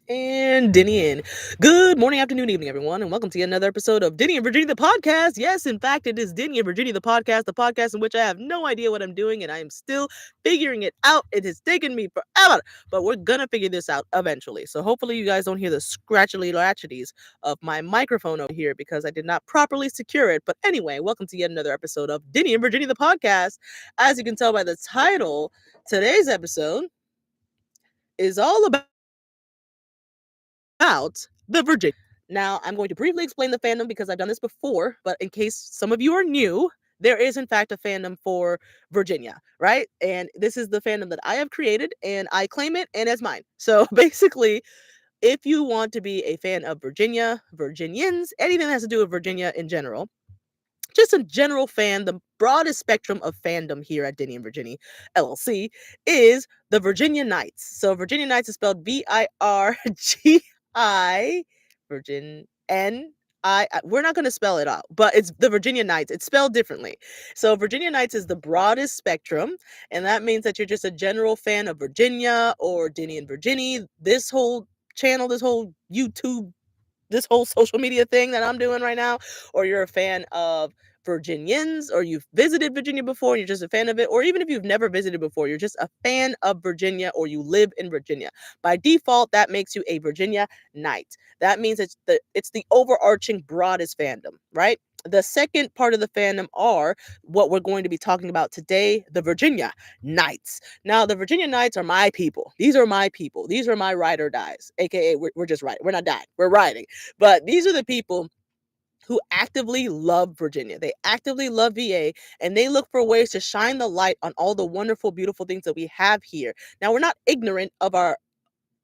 And Denny in. Good morning, afternoon, evening, everyone, and welcome to another episode of Denny and Virginie the podcast. Yes, in fact, it is Denny and Virginie the podcast in which I have no idea what I'm doing and I am still figuring it out. It has taken me forever, but we're gonna figure this out eventually. So hopefully you guys don't hear the scratchily latchities of my microphone over here because I did not properly secure it. But anyway, welcome to yet another episode of Denny and Virginie the podcast. As you can tell by the title, today's episode is all about the Virginia. Now, I'm going to briefly explain the fandom because I've done this before, but in case some of you are new, there is in fact a fandom for Virginia, right? And this is the fandom that I have created and I claim it and it's mine. So basically, if you want to be a fan of Virginia, Virginians, anything that has to do with Virginia in general, just a general fan, the broadest spectrum of fandom here at Denny and Virginie LLC is the Virginia Knights. So Virginia Knights is spelled VIRGI, Virgin N. We're not going to spell it out, but it's the Virginia Knights. It's spelled differently. So Virginia Knights is the broadest spectrum, and that means that you're just a general fan of Virginia or Denny and Virginie. This whole channel, this whole YouTube, this whole social media thing that I'm doing right now, or you're a fan of Virginians, or you've visited Virginia before and you're just a fan of it, or even if you've never visited before, you're just a fan of Virginia or you live in Virginia. By default, that makes you a Virginia Knight. That means it's the overarching broadest fandom, right? The second part of the fandom are what we're going to be talking about today, the Virginia Knights. Now, the Virginia Knights are my people. These are my people. These are my ride or dies, aka we're just riding. We're not dying. We're riding. But these are the people who actively love Virginia. They actively love VA and they look for ways to shine the light on all the wonderful, beautiful things that we have here. Now, we're not ignorant of our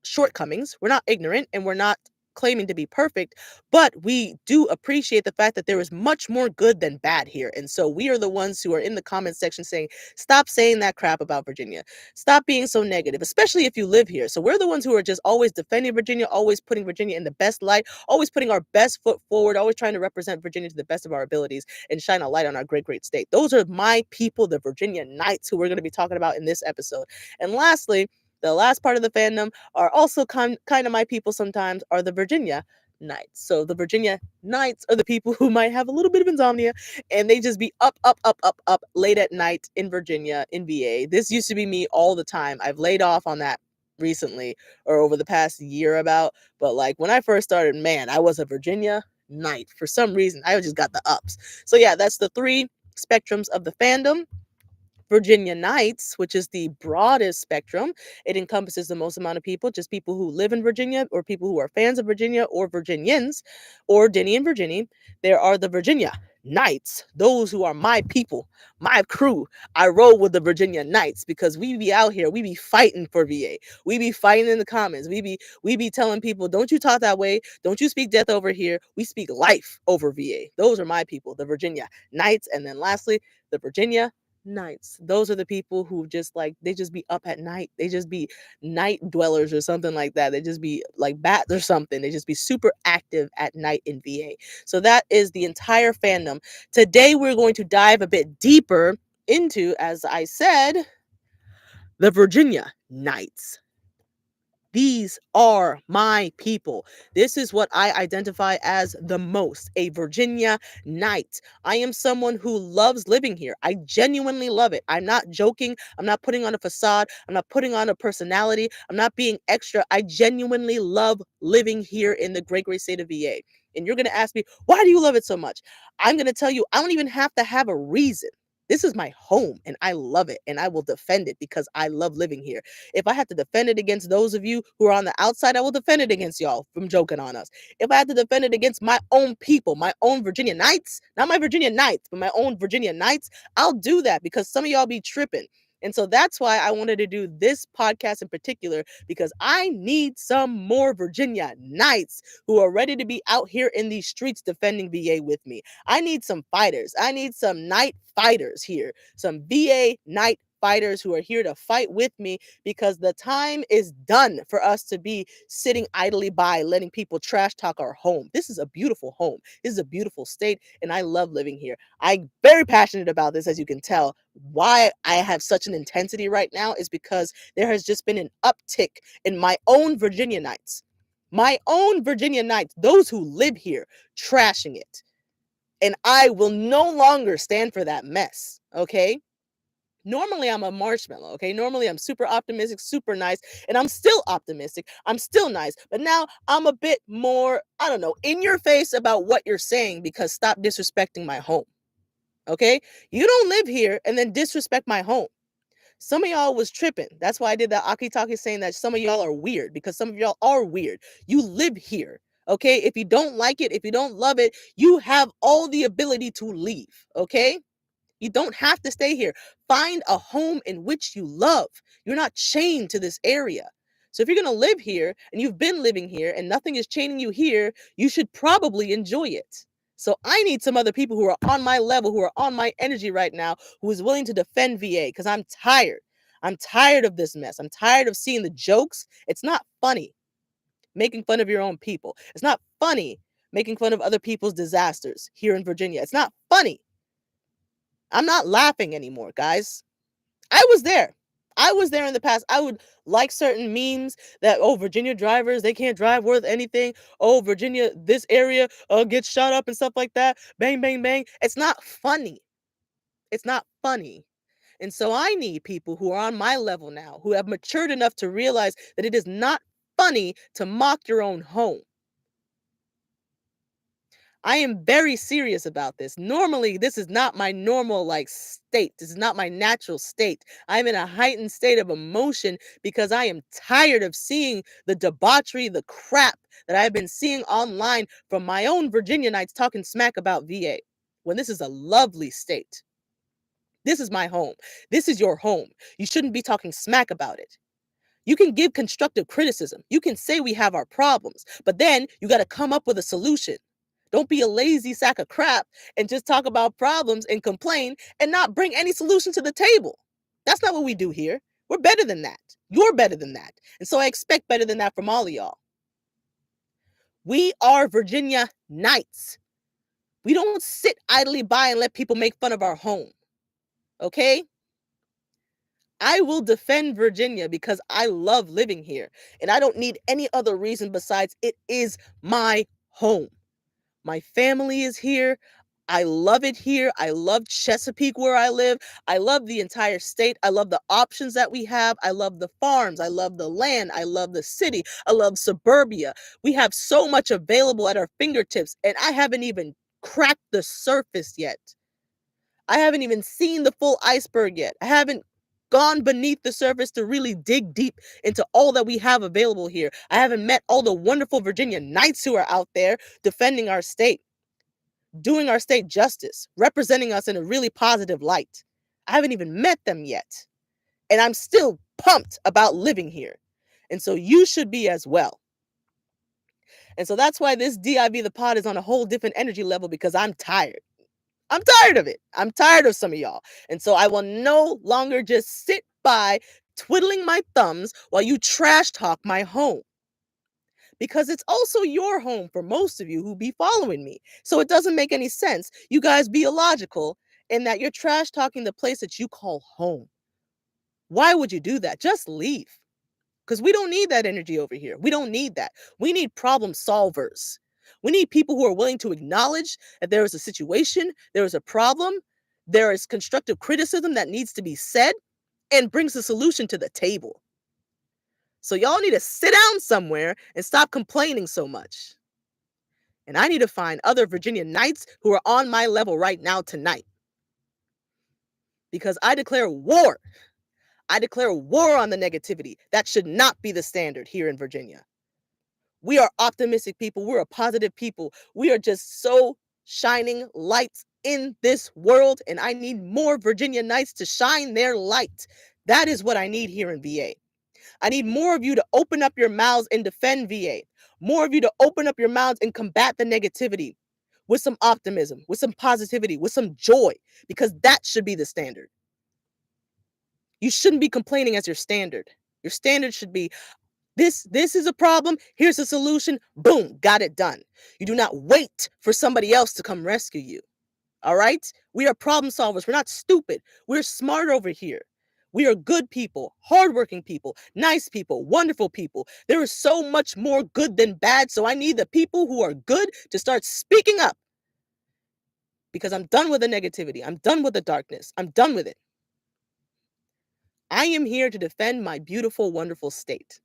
shortcomings. We're not ignorant and we're not claiming to be perfect, but we do appreciate the fact that there is much more good than bad here. And so we are the ones who are in the comment section saying, stop saying that crap about Virginia. Stop being so negative, especially if you live here. So we're the ones who are just always defending Virginia, always putting Virginia in the best light, always putting our best foot forward, always trying to represent Virginia to the best of our abilities and shine a light on our great, great state. Those are my people, the Virginia Knights, who we're going to be talking about in this episode. And lastly, the last part of the fandom are also kind of my people sometimes are the Virginia Knights. So the Virginia Knights are the people who might have a little bit of insomnia and they just be up late at night in Virginia, in VA. This used to be me all the time. I've laid off on that recently or over the past year about, but like when I first started, man, I was a Virginia Knight. For some reason, I just got the ups. So yeah, that's the three spectrums of the fandom. Virginia Knights, which is the broadest spectrum. It encompasses the most amount of people, just people who live in Virginia or people who are fans of Virginia or Virginians or Denny and Virginie. There are the Virginia Knights, those who are my people, my crew. I roll with the Virginia Knights because we be out here, we be fighting for VA. We be fighting in the comments. We be telling people, don't you talk that way. Don't you speak death over here. We speak life over VA. Those are my people, the Virginia Knights. And then lastly, the Virginia Knights. Those are the people who just like they just be up at night. They just be night dwellers or something like that. They just be like bats or something. They just be super active at night in VA. So that is the entire fandom. Today we're going to dive a bit deeper into, as I said, the Virginia Knights. These are my people. This is what I identify as the most, a Virginia Knight. I am someone who loves living here. I genuinely love it. I'm not joking. I'm not putting on a facade. I'm not putting on a personality. I'm not being extra. I genuinely love living here in the great, great state of VA. And you're going to ask me, why do you love it so much? I'm going to tell you, I don't even have to have a reason. This is my home and I love it and I will defend it because I love living here. If I have to defend it against those of you who are on the outside, I will defend it against y'all from joking on us. If I have to defend it against my own people, my own Virginia Knights, not my Virginia Knights, but my own Virginia Knights, I'll do that because some of y'all be tripping. And so that's why I wanted to do this podcast in particular, because I need some more Virginia Knights who are ready to be out here in these streets defending VA with me. I need some fighters. I need some night fighters here, some VA night fighters who are here to fight with me, because the time is done for us to be sitting idly by letting people trash talk our home. This is a beautiful home. This is a beautiful state, and I love living here. I'm very passionate about this, as you can tell. Why I have such an intensity right now is because there has just been an uptick in my own Virginia Knights. My own Virginia Knights, those who live here, trashing it. And I will no longer stand for that mess, okay? Normally, I'm a marshmallow, okay? Normally, I'm super optimistic, super nice, and I'm still optimistic. I'm still nice, but now I'm a bit more, I don't know, in your face about what you're saying because stop disrespecting my home, okay? You don't live here and then disrespect my home. Some of y'all was tripping. That's why I did that Aki-Taki saying that some of y'all are weird because some of y'all are weird. You live here, okay? If you don't like it, if you don't love it, you have all the ability to leave, okay? You don't have to stay here. Find a home in which you love. You're not chained to this area. So if you're going to live here and you've been living here and nothing is chaining you here, you should probably enjoy it. So I need some other people who are on my level, who are on my energy right now, who is willing to defend VA because I'm tired. I'm tired of this mess. I'm tired of seeing the jokes. It's not funny making fun of your own people. It's not funny making fun of other people's disasters here in Virginia. It's not funny. I'm not laughing anymore, guys. I was there. I was there in the past. I would like certain memes that, oh, Virginia drivers, they can't drive worth anything. Oh, Virginia, this area gets shot up and stuff like that. Bang, bang, bang. It's not funny. It's not funny. And so I need people who are on my level now, who have matured enough to realize that it is not funny to mock your own home. I am very serious about this. Normally, this is not my normal state. This is not my natural state. I'm in a heightened state of emotion because I am tired of seeing the debauchery, the crap that I've been seeing online from my own Virginia Knights talking smack about VA when this is a lovely state. This is my home. This is your home. You shouldn't be talking smack about it. You can give constructive criticism. You can say we have our problems, but then you got to come up with a solution. Don't be a lazy sack of crap and just talk about problems and complain and not bring any solution to the table. That's not what we do here. We're better than that. You're better than that. And so I expect better than that from all of y'all. We are Virginia Knights. We don't sit idly by and let people make fun of our home. Okay? I will defend Virginia because I love living here. And I don't need any other reason besides it is my home. My family is here. I love it here. I love Chesapeake where I live. I love the entire state. I love the options that we have. I love the farms. I love the land. I love the city. I love suburbia. We have so much available at our fingertips, and I haven't even cracked the surface yet. I haven't even seen the full iceberg yet. I haven't gone beneath the surface to really dig deep into all that we have available here. I haven't met all the wonderful Virginia Knights who are out there defending our state, doing our state justice, representing us in a really positive light. I haven't even met them yet. And I'm still pumped about living here. And so you should be as well. And so that's why this DiV The Pod is on a whole different energy level because I'm tired. I'm tired of it. I'm tired of some of y'all. And so I will no longer just sit by twiddling my thumbs while you trash talk my home. Because it's also your home for most of you who be following me. So it doesn't make any sense. You guys be illogical in that you're trash talking the place that you call home. Why would you do that? Just leave. Because we don't need that energy over here. We don't need that. We need problem solvers. We need people who are willing to acknowledge that there is a situation, there is a problem, there is constructive criticism that needs to be said, and brings a solution to the table. So y'all need to sit down somewhere and stop complaining so much. And I need to find other Virginia Knights who are on my level right now tonight. Because I declare war. I declare war on the negativity. That should not be the standard here in Virginia. We are optimistic people. We're a positive people. We are just so shining lights in this world. And I need more Virginia Knights to shine their light. That is what I need here in VA. I need more of you to open up your mouths and defend VA. More of you to open up your mouths and combat the negativity with some optimism, with some positivity, with some joy, because that should be the standard. You shouldn't be complaining as your standard. Your standard should be, this is a problem. Here's a solution. Boom, got it done. You do not wait for somebody else to come rescue you. All right? We are problem solvers. We're not stupid. We're smart over here. We are good people, hardworking people, nice people, wonderful people. There is so much more good than bad. So I need the people who are good to start speaking up because I'm done with the negativity. I'm done with the darkness. I'm done with it. I am here to defend my beautiful, wonderful state.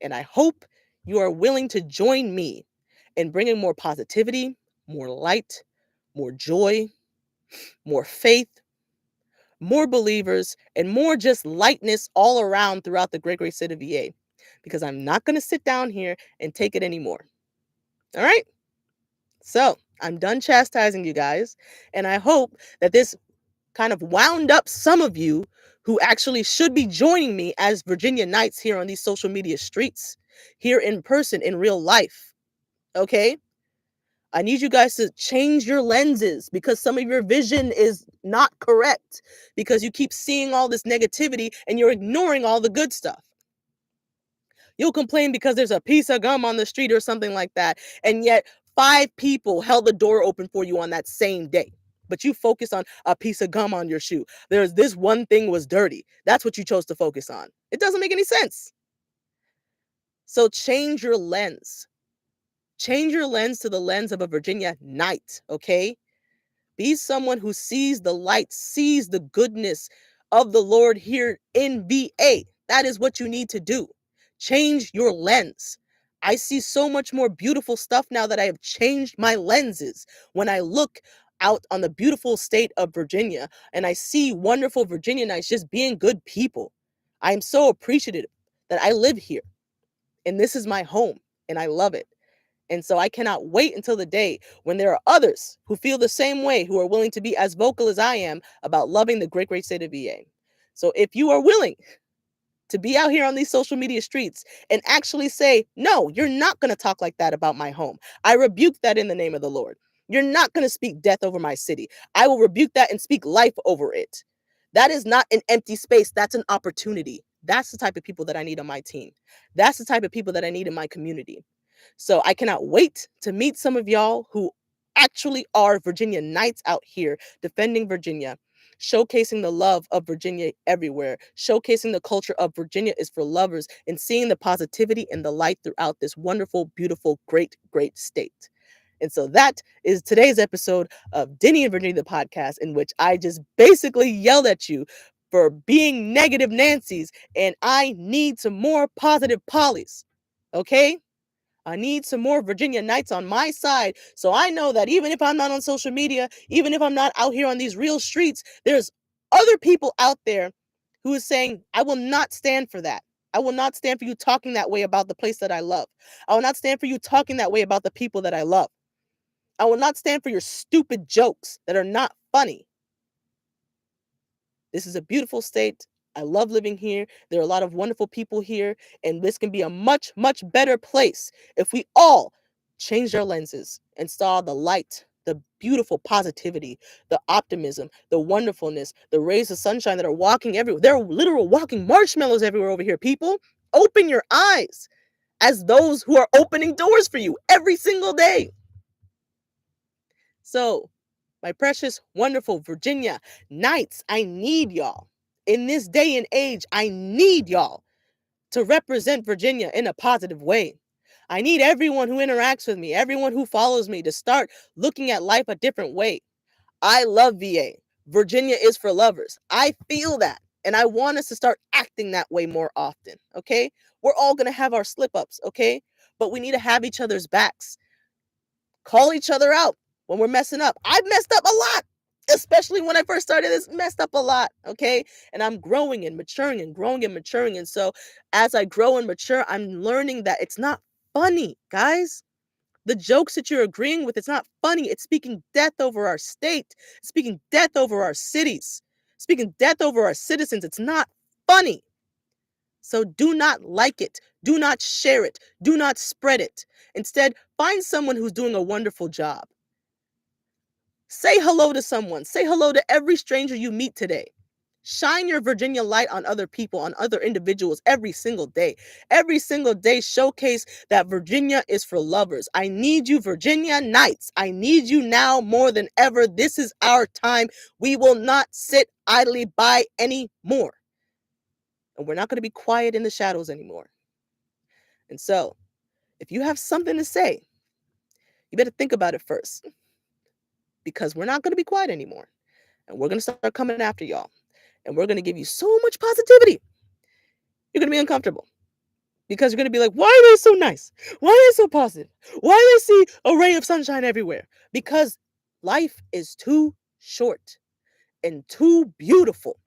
And I hope you are willing to join me in bringing more positivity, more light, more joy, more faith, more believers, and more just lightness all around throughout the great, great state of VA. Because I'm not going to sit down here and take it anymore. All right? So I'm done chastising you guys. And I hope that this kind of wound up some of you who actually should be joining me as Virginia Knights here on these social media streets, here in person, in real life. Okay? I need you guys to change your lenses because some of your vision is not correct because you keep seeing all this negativity and you're ignoring all the good stuff. You'll complain because there's a piece of gum on the street or something like that, and yet 5 people held the door open for you on that same day. But you focus on a piece of gum on your shoe. There's this one thing was dirty. That's what you chose to focus on. It doesn't make any sense. So change your lens. Change your lens to the lens of a Virginia Knight, okay? Be someone who sees the light, sees the goodness of the Lord here in VA. That is what you need to do. Change your lens. I see so much more beautiful stuff now that I have changed my lenses. When I look out on the beautiful state of Virginia and I see wonderful Virginianites just being good people, I am so appreciative that I live here and this is my home and I love it. And so I cannot wait until the day when there are others who feel the same way, who are willing to be as vocal as I am about loving the great, great state of VA. So if you are willing to be out here on these social media streets and actually say, no, you're not going to talk like that about my home. I rebuke that in the name of the Lord. You're not going to speak death over my city. I will rebuke that and speak life over it. That is not an empty space. That's an opportunity. That's the type of people that I need on my team. That's the type of people that I need in my community. So I cannot wait to meet some of y'all who actually are Virginia Knights out here defending Virginia, showcasing the love of Virginia everywhere, showcasing the culture of Virginia is for lovers, and seeing the positivity and the light throughout this wonderful, beautiful, great, great state. And so that is today's episode of Denny and Virginie, the podcast, in which I just basically yelled at you for being negative Nancy's, and I need some more positive Pollys. Okay? I need some more Virginia Knights on my side. So I know that even if I'm not on social media, even if I'm not out here on these real streets, there's other people out there who is saying, I will not stand for that. I will not stand for you talking that way about the place that I love. I will not stand for you talking that way about the people that I love. I will not stand for your stupid jokes that are not funny. This is a beautiful state. I love living here. There are a lot of wonderful people here, and this can be a much, much better place if we all changed our lenses and saw the light, the beautiful positivity, the optimism, the wonderfulness, the rays of sunshine that are walking everywhere. There are literal walking marshmallows everywhere over here, people. Open your eyes as those who are opening doors for you every single day. So, my precious, wonderful Virginia Knights, I need y'all. In this day and age, I need y'all to represent Virginia in a positive way. I need everyone who interacts with me, everyone who follows me to start looking at life a different way. I love VA. Virginia is for lovers. I feel that. And I want us to start acting that way more often. Okay? We're all going to have our slip ups. Okay? But we need to have each other's backs. Call each other out when we're messing up. I've messed up a lot, especially when I first started this, messed up a lot, okay? And I'm growing and maturing and growing and maturing. And so as I grow and mature, I'm learning that it's not funny, guys. The jokes that you're agreeing with, it's not funny. It's speaking death over our state, speaking death over our cities, speaking death over our citizens. It's not funny. So do not like it. Do not share it. Do not spread it. Instead, find someone who's doing a wonderful job. Say hello to someone. Say hello to every stranger you meet today. Shine your Virginia light on other people, on other individuals every single day. Every single day, showcase that Virginia is for lovers. I need you, Virginia Knights. I need you now more than ever. This is our time. We will not sit idly by anymore. and we're not going to be quiet in the shadows anymore. And so, if you have something to say, you better think about it first, because we're not going to be quiet anymore. And we're going to start coming after y'all. And we're going to give you so much positivity. You're going to be uncomfortable, because you're going to be like, why are they so nice? Why are they so positive? Why do they see a ray of sunshine everywhere? Because life is too short and too beautiful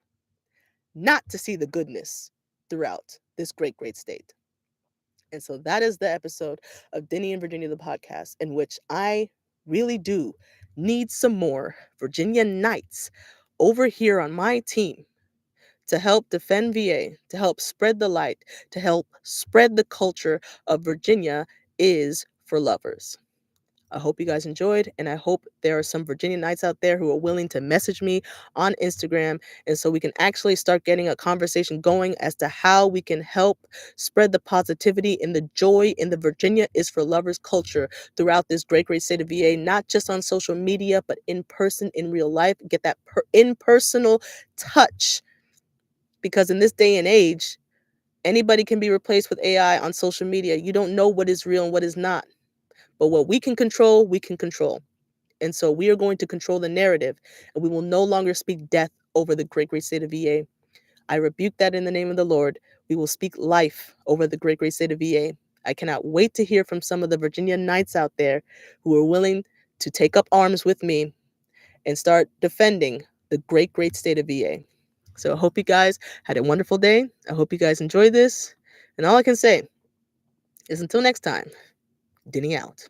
not to see the goodness throughout this great, great state. And so that is the episode of Denny and Virginia, the podcast, in which I really do need some more Virginia Knights over here on my team to help defend VA, to help spread the light, to help spread the culture of Virginia is for lovers. I hope you guys enjoyed, and I hope there are some Virginia Knights out there who are willing to message me on Instagram, and so we can actually start getting a conversation going as to how we can help spread the positivity and the joy in the Virginia is for lovers culture throughout this great, great state of VA, not just on social media, but in person, in real life. Get that impersonal touch, because in this day and age, anybody can be replaced with AI on social media. You don't know what is real and what is not. But what we can control, we can control. And so we are going to control the narrative, and we will no longer speak death over the great, great state of VA. I rebuke that in the name of the Lord. We will speak life over the great, great state of VA. I cannot wait to hear from some of the Virginia Knights out there who are willing to take up arms with me and start defending the great, great state of VA. So I hope you guys had a wonderful day. I hope you guys enjoyed this. And all I can say is until next time, Denny out.